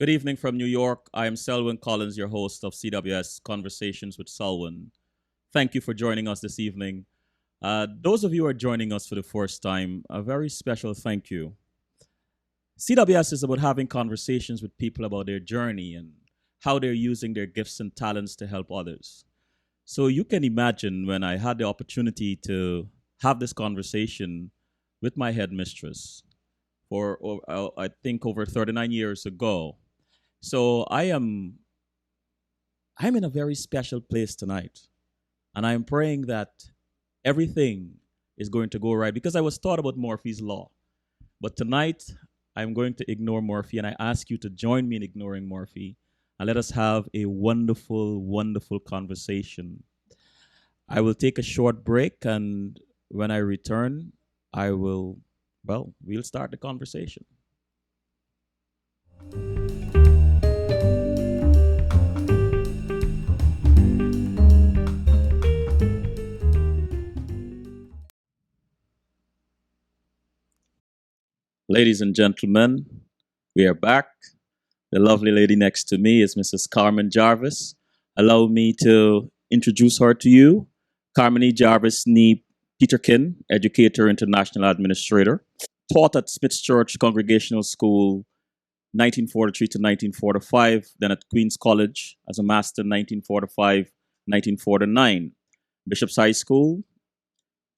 Good evening from New York. I am Selwyn Collins, your host of CWS Conversations with Selwyn. Thank you for joining us this evening. Those of you who are joining us for the first time, a very special thank you. CWS is about having conversations with people about their journey and how they're using their gifts and talents to help others. So you can imagine when I had the opportunity to have this conversation with my headmistress for, I think, over 39 years ago. So I'm in a very special place tonight, and I'm praying that everything is going to go right because I was taught about Murphy's law. But tonight, I'm going to ignore Murphy, and I ask you to join me in ignoring Murphy, and let us have a wonderful, wonderful conversation. I will take a short break, and when I return, we'll start the conversation. Ladies and gentlemen, we are back. The lovely lady next to me is Mrs. Carmen Jarvis. Allow me to introduce her to you. Carmen E. Jarvis Nee Peterkin, educator, international administrator, taught at Smith's Church Congregational School 1943 to 1945, then at Queen's College as a master 1945 1949. Bishop's High School,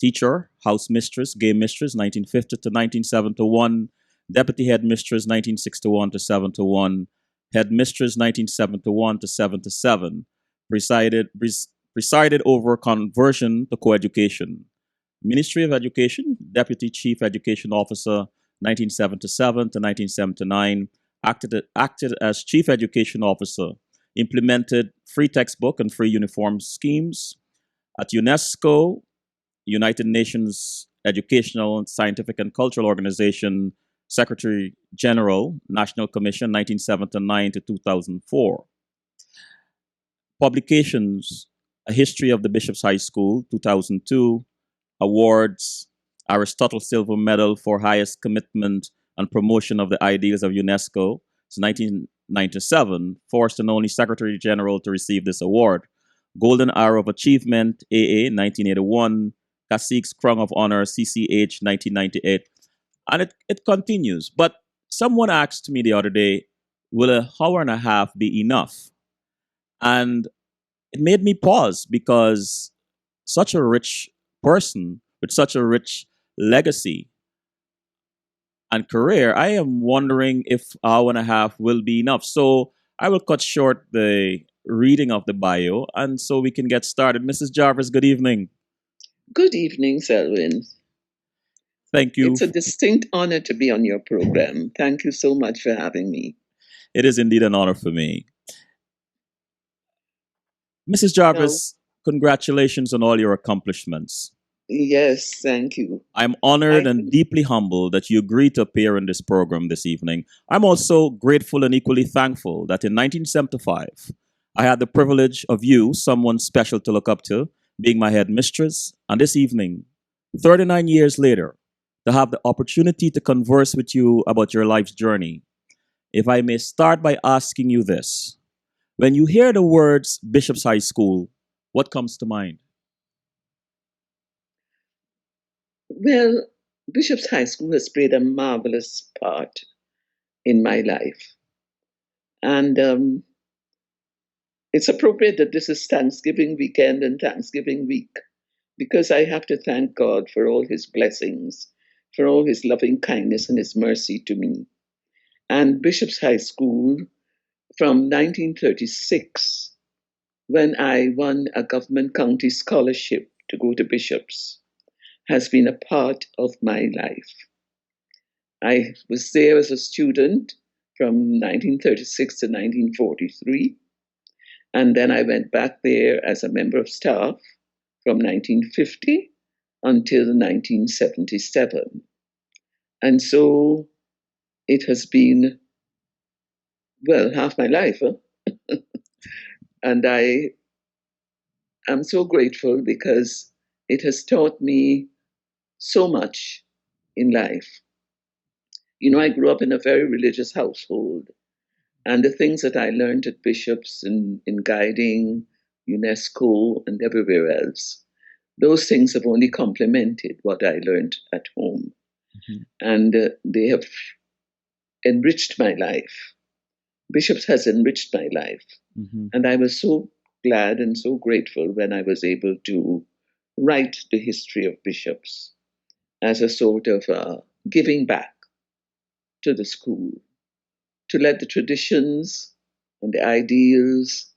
teacher, house mistress, game mistress 1950 to 1971, deputy headmistress 1961 to 71, headmistress 1971 to 77, presided, presided over conversion to coeducation. Ministry of Education, Deputy Chief Education Officer 1977 to 1979, acted as Chief Education Officer, implemented free textbook and free uniform schemes. At UNESCO, United Nations Educational, Scientific, and Cultural Organization, Secretary General, National Commission 1979 to 2004. Publications, A History of the Bishop's High School 2002, awards, Aristotle Silver Medal for Highest Commitment and Promotion of the Ideals of UNESCO. It's 1997, first and only Secretary General to receive this award. Golden Arrow of Achievement, AA, 1981, Cacique's Crown of Honor, CCH, 1998. And it continues. But someone asked me the other day, will an hour and a half be enough? And it made me pause because such a rich person with such a rich legacy and career, I am wondering if hour and a half will be enough. So I will cut short the reading of the bio, and so we can get started. Mrs. Jarvis, good evening. Good evening, Selwyn. Thank you. It's a distinct honor to be on your program. Thank you so much for having me. It is indeed an honor for me. Mrs. Jarvis, congratulations on all your accomplishments. Yes, thank you. I'm honored and deeply humbled that you agreed to appear in this program this evening. I'm also grateful and equally thankful that in 1975, I had the privilege of you, someone special to look up to, being my headmistress, and this evening, 39 years later, to have the opportunity to converse with you about your life's journey. If I may start by asking you this. When you hear the words Bishop's High School, what comes to mind? Well, Bishop's High School has played a marvelous part in my life. And it's appropriate that this is Thanksgiving weekend and Thanksgiving week because I have to thank God for all his blessings, for all his loving kindness and his mercy to me. And Bishop's High School from 1936, when I won a government county scholarship to go to Bishop's, has been a part of my life. I was there as a student from 1936 to 1943, and then I went back there as a member of staff from 1950 until 1977. And so it has been, well, half my life. Huh? And I am so grateful because it has taught me so much in life. You know, I grew up in a very religious household, And the things that I learned at Bishop's in guiding UNESCO and everywhere else, those things have only complemented what I learned at home. Mm-hmm. And they have enriched my life. Bishop's has enriched my life. Mm-hmm. And I was so glad and so grateful when I was able to write the history of Bishop's as a sort of giving back to the school, to let the traditions and the ideals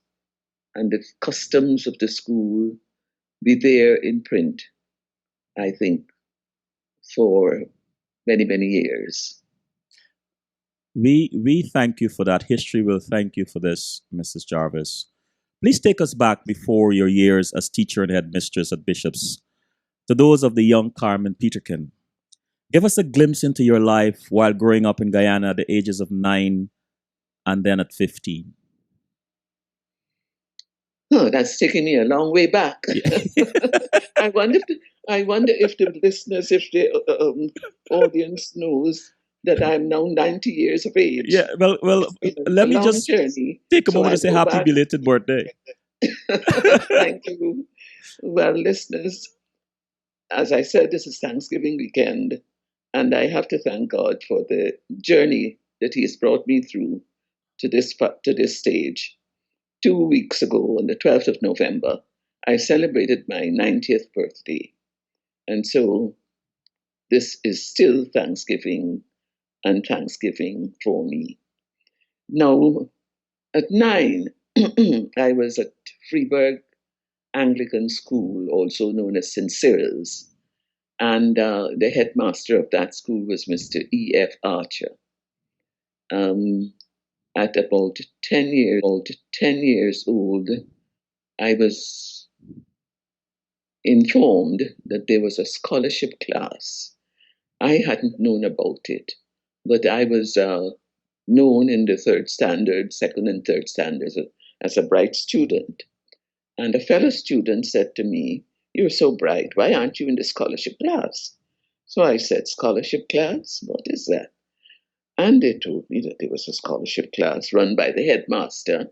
and the customs of the school be there in print, I think, for many, many years. We thank you for that. History will thank you for this, Mrs. Jarvis. Please take us back before your years as teacher and headmistress at Bishop's to those of the young Carmen Peterkin. Give us a glimpse into your life while growing up in Guyana at the ages of 9 and then at 15. Oh, that's taking me a long way back. Yeah. I wonder. I wonder if the listeners, if the audience knows that I'm now 90 years of age. Yeah, well, It's been a let me long just journey. take a So moment to I say go happy back. belated birthday. Thank you. Well, listeners, as I said, this is Thanksgiving weekend, and I have to thank God for the journey that He has brought me through to this stage. 2 weeks ago, on the 12th of November, I celebrated my 90th birthday. And so this is still Thanksgiving and Thanksgiving for me. Now, at 9, I was at Freeburg Anglican School, also known as St. Cyril's, and the headmaster of that school was Mr. E.F. Archer. Um, at about 10 years old, I was informed that there was a scholarship class. I hadn't known about it, but I was known in the third standard, second and third standards as a bright student. And a fellow student said to me, "You're so bright, why aren't you in the scholarship class?" So I said, "Scholarship class? What is that?" And they told me that there was a scholarship class run by the headmaster,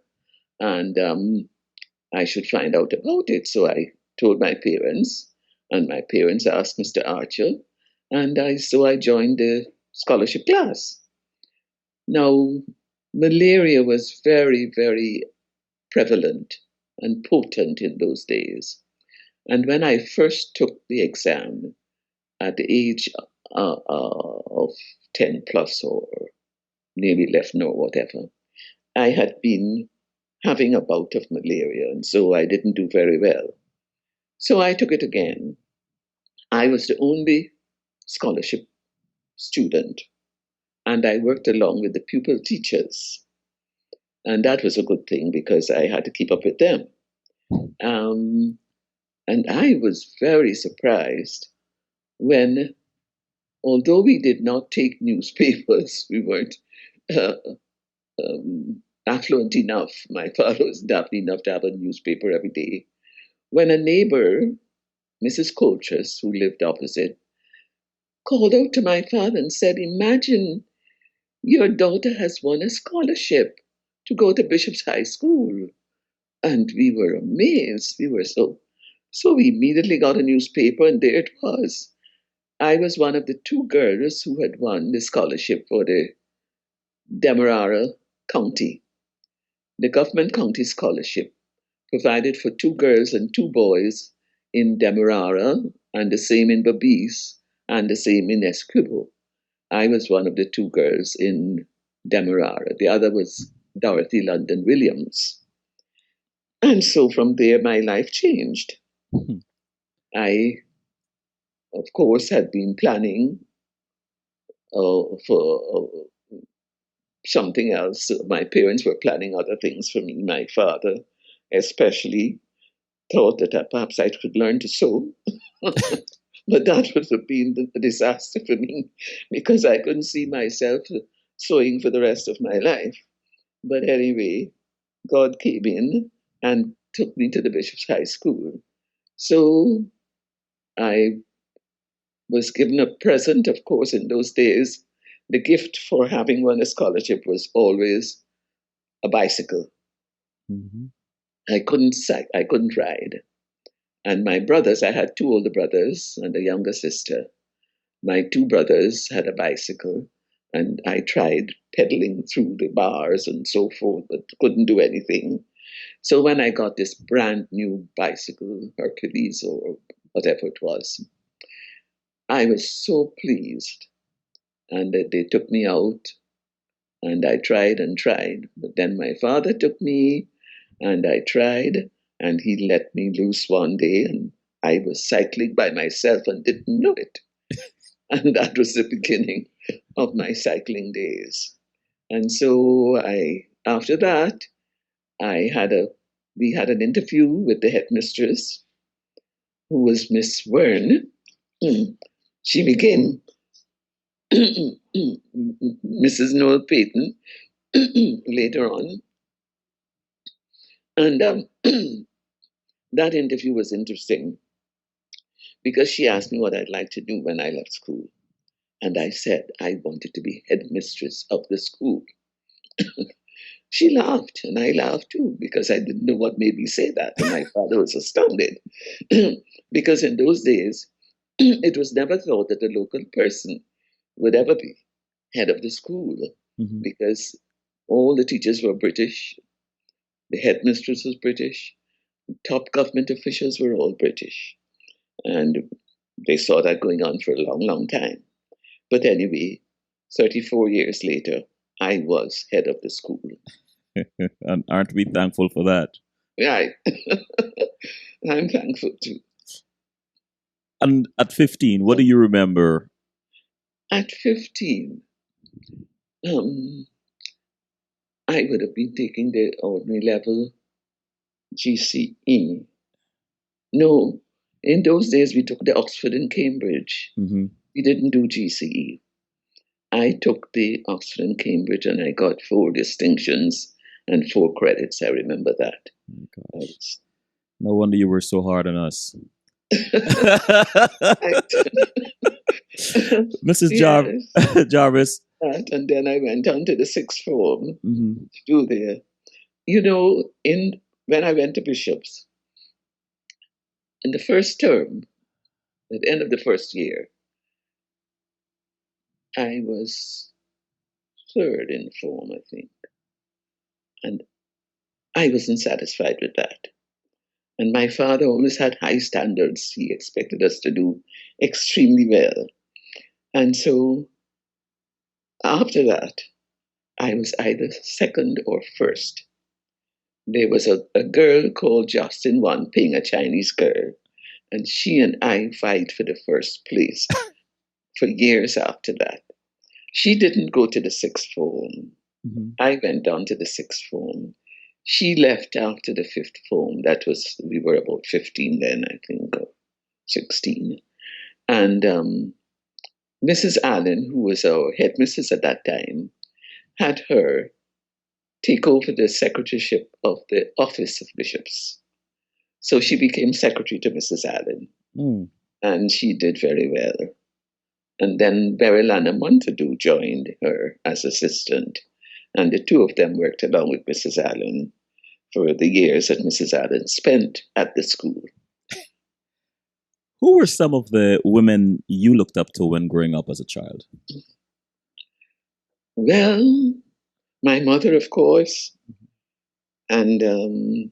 and I should find out about it. So I told my parents, and my parents asked Mr. Archer, and I joined the scholarship class. Now, malaria was very, very prevalent and potent in those days. And when I first took the exam at the age of 10 plus or nearly 11 or whatever, I had been having a bout of malaria, and so I didn't do very well. So I took it again. I was the only scholarship student, and I worked along with the pupil teachers. And that was a good thing because I had to keep up with them. Um, and I was very surprised when, although we did not take newspapers, we weren't uh, affluent enough. My father was daft enough to have a newspaper every day. When a neighbor, Mrs. Coltress, who lived opposite, called out to my father and said, "Imagine your daughter has won a scholarship to go to Bishop's High School." And we were amazed. We were so we immediately got a newspaper, and there it was. I was one of the two girls who had won the scholarship for the Demerara County. The government county scholarship provided for two girls and two boys in Demerara, and the same in Babis, and the same in Esquibo. I was one of the two girls in Demerara. The other was Dorothy London Williams. And so from there, my life changed. I, of course, had been planning for something else. My parents were planning other things for me. My father, especially, thought that perhaps I could learn to sew. But that would have been a disaster for me because I couldn't see myself sewing for the rest of my life. But anyway, God came in and took me to the Bishop's High School. So I was given a present, of course, in those days. The gift for having won a scholarship was always a bicycle. Mm-hmm. I couldn't ride. And my brothers, I had two older brothers and a younger sister. My two brothers had a bicycle, and I tried pedaling through the bars and so forth, but couldn't do anything. So when I got this brand new bicycle, Hercules or whatever it was, I was so pleased. And they took me out, and I tried and tried. But then my father took me, and I tried, and he let me loose one day, and I was cycling by myself and didn't know it. And that was the beginning of my cycling days. And so after that, I had a, we had an interview with the headmistress, who was Miss Wern. Mm. She became Mrs. Noel Payton later on. And that interview was interesting because she asked me what I'd like to do when I left school. And I said I wanted to be headmistress of the school. She laughed, and I laughed too, because I didn't know what made me say that. And my father was astounded. Because in those days, it was never thought that a local person would ever be head of the school, Mm-hmm. because all the teachers were British, the headmistress was British, top government officials were all British. And they saw that going on for a long, long time. But anyway, 34 years later, I was head of the school. And aren't we thankful for that? Right. I'm thankful too. And at 15, what do you remember? At 15, um, I would have been taking the ordinary level GCE. No, in those days we took the Oxford and Cambridge. Mm-hmm. We didn't do GCE. I took the Oxford and Cambridge and I got 4 distinctions and 4 credits. I remember that. Oh my gosh. No wonder you were so hard on us. Mrs. Yes, Jarvis. that, and then I went on to the sixth form Mm-hmm. to do there. You know, when I went to Bishop's in the first term, at the end of the first year, I was third in form, I think, and I wasn't satisfied with that. And my father always had high standards. He expected us to do extremely well. And so after that, I was either second or first. There was a girl called Justin Wan Ping, a Chinese girl, and she and I fight for the first place for years after that. She didn't go to the sixth form. Mm-hmm. I went on to the sixth form. She left after the fifth form. We were about 15 then, I think, or 16. And Mrs. Allen, who was our headmistress at that time, had her take over the secretaryship of the Office of Bishops. So she became secretary to Mrs. Allen, and she did very well. And then Beryl Anna Montagu joined her as assistant, and the two of them worked along with Mrs. Allen for the years that Mrs. Allen spent at the school. Who were some of the women you looked up to when growing up as a child? Well, my mother, of course, and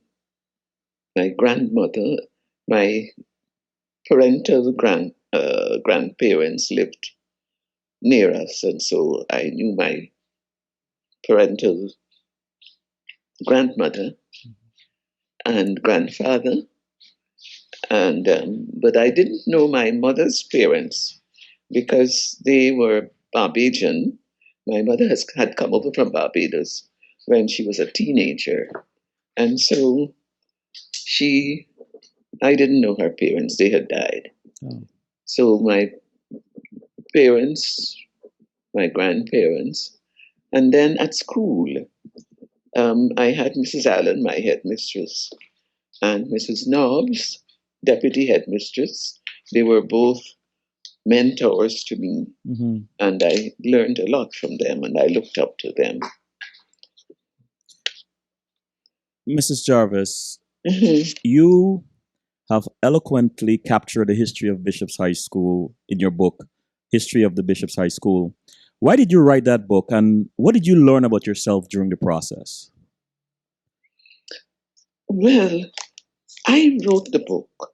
my grandmother, my parental grandparents lived near us, and so I knew my parental grandmother and grandfather, and but I didn't know my mother's parents because they were Barbadian. My mother had come over from Barbados when she was a teenager, and so I didn't know her parents; they had died. Oh. So my parents, my grandparents, and then at school, I had Mrs. Allen, my headmistress, and Mrs. Nobbs, deputy headmistress. They were both mentors to me, Mm-hmm. and I learned a lot from them, and I looked up to them. Mrs. Jarvis, Mhm. you have eloquently captured the history of Bishop's High School in your book, History of the Bishop's High School. Why did you write that book, and what did you learn about yourself during the process? Well, I wrote the book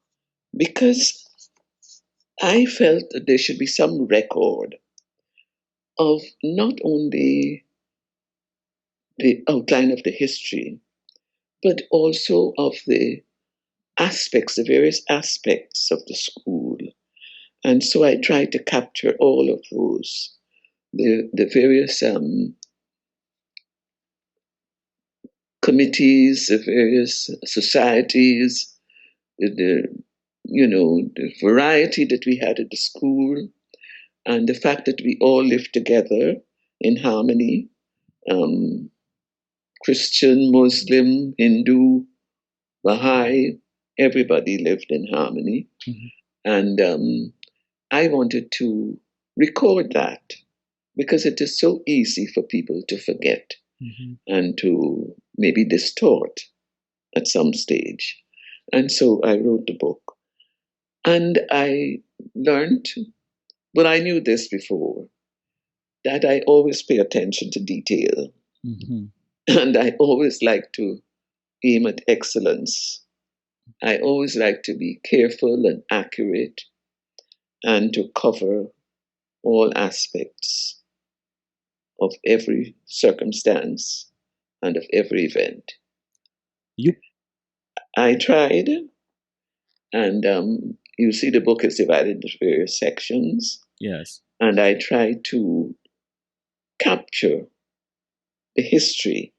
because I felt that there should be some record of not only the outline of the history, but also of the aspects, the various aspects of the school. And so I tried to capture all of those, the various committees, the various societies, the the variety that we had at the school, and the fact that we all lived together in harmony. Um, Christian, Muslim, Hindu, Baha'i, everybody lived in harmony. Mhm. And I wanted to record that because it is so easy for people to forget Mhm. and to maybe distort at some stage. And so I wrote the book. And I learned, but I knew this before, that I always pay attention to detail. Mhm. And I always like to aim at excellence. I always like to be careful and accurate and to cover all aspects of every circumstance and of every event. You I tried, and you see the book is divided into various sections, yes. and I tried to capture the history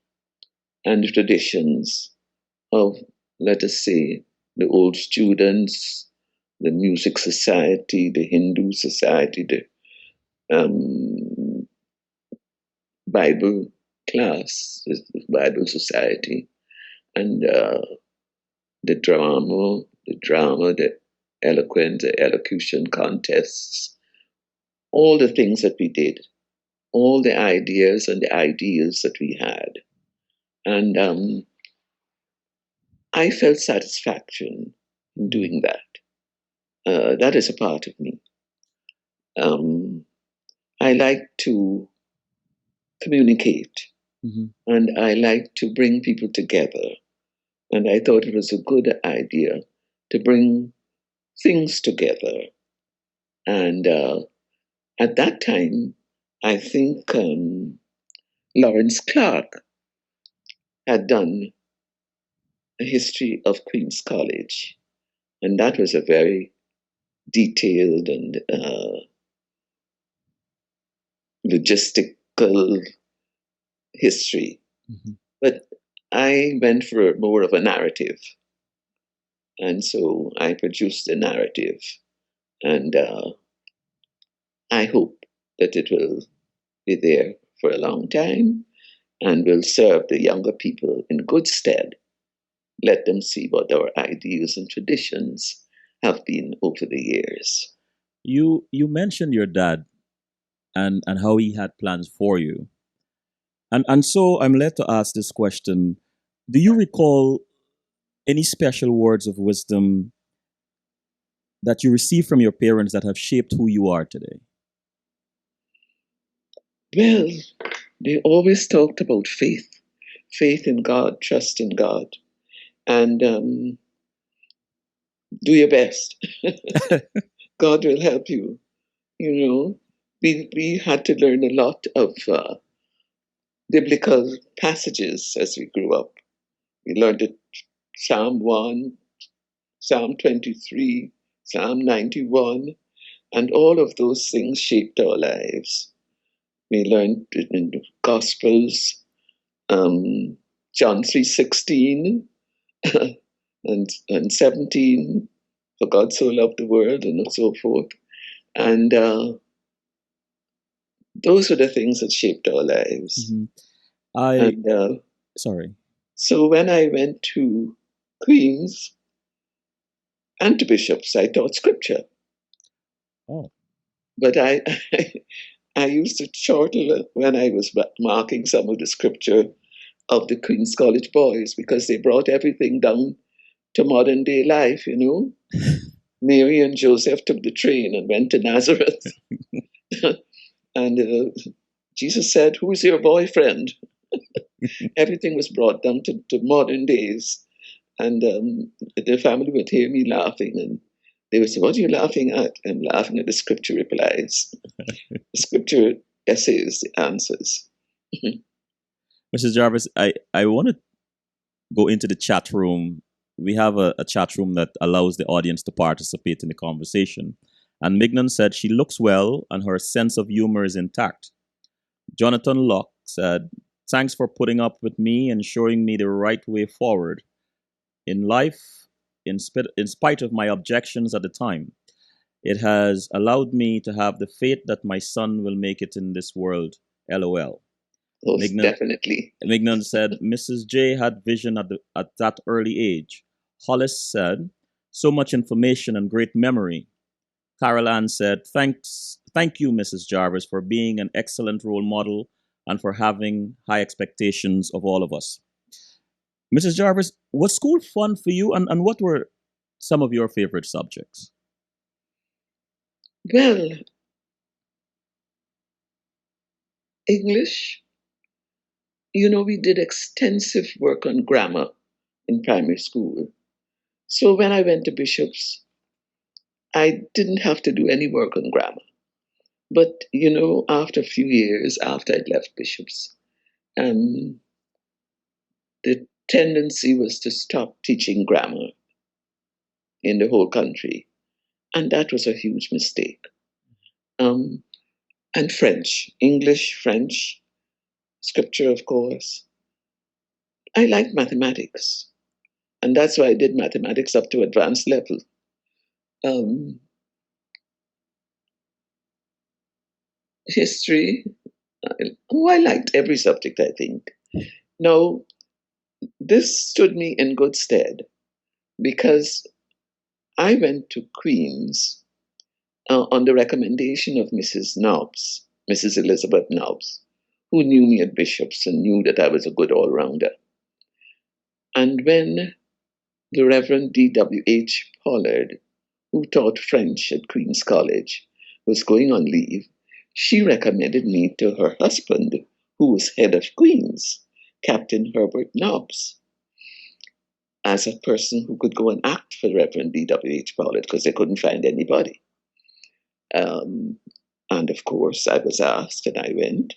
and the traditions of, let us say, the old students, the music society, the Hindu society, the um, Bible class, the Bible society, and the eloquent, the elocution contests, all the things that we did, all the ideas and the ideals that we had. And I felt satisfaction in Mhm. doing that. That is a part of me. Um, I like to communicate Mhm. and I like to bring people together. And I thought it was a good idea to bring things together. And at that time, I think Lawrence Clark had done a history of Queen's College. And that was a very detailed and logistical history. Mhm. But I went for more of a narrative. And so I produced a narrative. And I hope that it will be there for a long time and will serve the younger people in good stead. Let them see what our ideals and traditions have been over the years. You mentioned your dad and how he had plans for you. And so I'm led to ask this question. Do you recall any special words of wisdom that you received from your parents that have shaped who you are today? Well, they always talked about faith in God, trust in God, and do your best. God will help you. You know, we had to learn a lot of biblical passages as we grew up. We learned it Psalm 1, Psalm 23, Psalm 91, and all of those things shaped our lives. We learned it in the Gospels, um, John 3:16 and 17, for God so loved the world, and so forth. And those were the things that shaped our lives. Mhm. I And sorry. so when I went to Queens and to Bishops, I taught scripture. Oh. But I used to chortle when I was marking some of the scripture. of the Queen's College boys because they brought everything down to modern day life, you know. Mary and Joseph took the train and went to Nazareth. And Jesus said, "Who is your boyfriend?" Everything was brought down to modern days. And the family would hear me laughing, and they would say, "What are you laughing at?" I'm laughing at the scripture replies. The scripture essays the answers. Mrs. Jarvis, I want to go into the chat room. We have a chat room that allows the audience to participate in the conversation. And Mignon said she looks well and her sense of humor is intact. Jonathan Locke said, "Thanks for putting up with me and showing me the right way forward in life, in spite of my objections at the time. It has allowed me to have the faith that my son will make it in this world. LOL." Most definitely. Mignon said, "Mrs. J had vision at that early age." Hollis said, "So much information and great memory." Carol Ann said, Thank you, Mrs. Jarvis, for being an excellent role model and for having high expectations of all of us." Mrs. Jarvis, was school fun for you, and what were some of your favorite subjects? Well, English, you know, we did extensive work on grammar in primary school. So when I went to Bishop's, I didn't have to do any work on grammar. But, you know, after a few years after I'd left Bishop's, um, the tendency was to stop teaching grammar in the whole country. And that was a huge mistake. Um, and French, English, French, scripture, of course. I liked mathematics. And that's why I did mathematics up to advanced level. History, I liked every subject, I think. Now, this stood me in good stead because I went to Queen's on the recommendation of Mrs. Nobbs, Mrs. Elizabeth Nobbs, who knew me at Bishop's and knew that I was a good all-rounder. And when the Reverend D.W.H. Pollard, who taught French at Queen's College, was going on leave, she recommended me to her husband, who was head of Queen's, Captain Herbert Nobbs, as a person who could go and act for Reverend D.W.H. Pollard because they couldn't find anybody. And of course, I was asked and I went.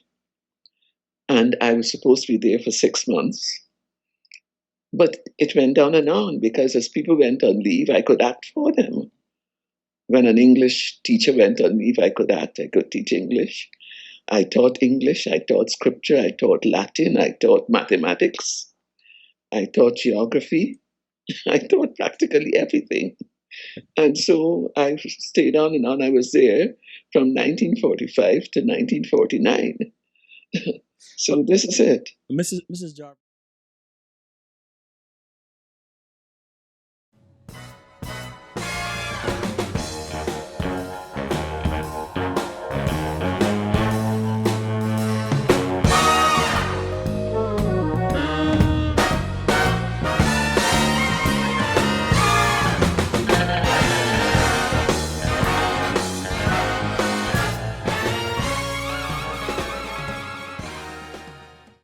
And I was supposed to be there for 6 months. But it went on and on because as people went on leave, I could act for them. When an English teacher went on leave, I could act, I could teach English. I taught English, I taught scripture, I taught Latin, I taught mathematics, I taught geography, I taught practically everything. And so I stayed on and on. I was there from 1945 to 1949. So this is it. Mrs. Jarvis.